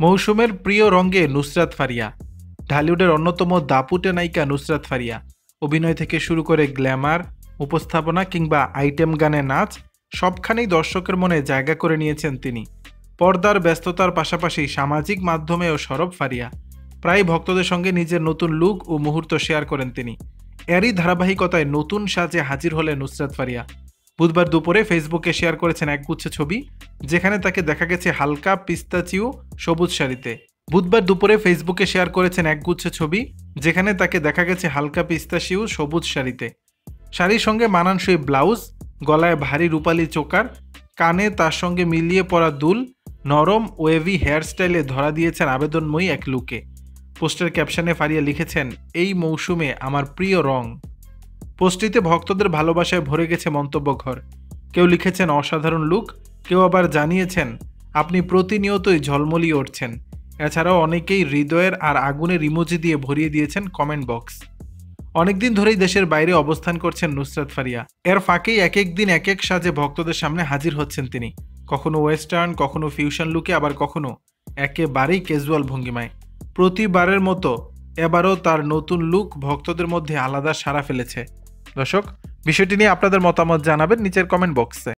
মৌসুমের প্রিয় রঙে নুসরাত ফারিয়া। ঢালিউডের অন্যতম দাপুটে নায়িকা নুসরাত ফারিয়া। অভিনয় থেকে শুরু করে গ্ল্যামার, উপস্থাপনা কিংবা আইটেম গানে নাচ সবখানেই দর্শকের মনে জায়গা করে নিয়েছেন তিনি। পর্দার ব্যস্ততার পাশাপাশি সামাজিক মাধ্যমেও সরব ফারিয়া। প্রায় ভক্তদের সঙ্গে নিজের নতুন লুক ও মুহূর্ত শেয়ার করেন তিনি। এরই ধারাবাহিকতায় নতুন সাজে হাজির হলেন নুসরাত ফারিয়া। বুধবার দুপুরে ফেসবুকে শেয়ার করেছেন একগুচ্ছ ছবি, যেখানে তাকে দেখা গেছে হালকা পিস্তাচিও সবুজ শাড়িতে। বুধবার দুপুরে ফেসবুকে শেয়ার করেছেন একগুচ্ছ ছবি, যেখানে তাকে দেখা গেছে হালকা পিস্তাচিও সবুজ শাড়িতে। শাড়ির সঙ্গে মানানসই ব্লাউজ, গলায় ভারী রূপালি চোকার, কানে তার সঙ্গে মিলিয়ে পরা দুল, নরম ওয়েভি হেয়ার স্টাইলে ধরা দিয়েছেন আবেদনময়ী এক লুকে। পোস্টের ক্যাপশনে ফারিয়া লিখেছেন, এই মৌসুমে আমার প্রিয় রং। পোস্টটিতে ভক্তদের ভালোবাসায় ভরে গেছে মন্তব্য ঘর। কেউ লিখেছেন অসাধারণ লুক, কেউ আবার জানিয়েছেন আপনি প্রতিনিয়তই ঝলমলিয়ে উঠছেন। এছাড়াও অনেকেই হৃদয়ের আর আগুনের ইমোজি দিয়ে ভরিয়ে দিয়েছেন কমেন্ট বক্স। অনেকদিন ধরেই দেশের বাইরে অবস্থান করছেন নুসরাত ফারিয়া। এর ফাঁকেই এক এক দিন এক এক সাজে ভক্তদের সামনে হাজির হচ্ছেন তিনি। কখনো ওয়েস্টার্ন, কখনো ফিউশন লুকে, আবার কখনো একেবারেই ক্যাজুয়াল ভঙ্গিমায়। প্রতিবারের মতো এবারও তার নতুন লুক ভক্তদের মধ্যে আলাদা সাড়া ফেলেছে। দর্শক, বিষয়টি নিয়ে আপনাদের মতামত জানাবেন নিচের কমেন্ট বক্সে।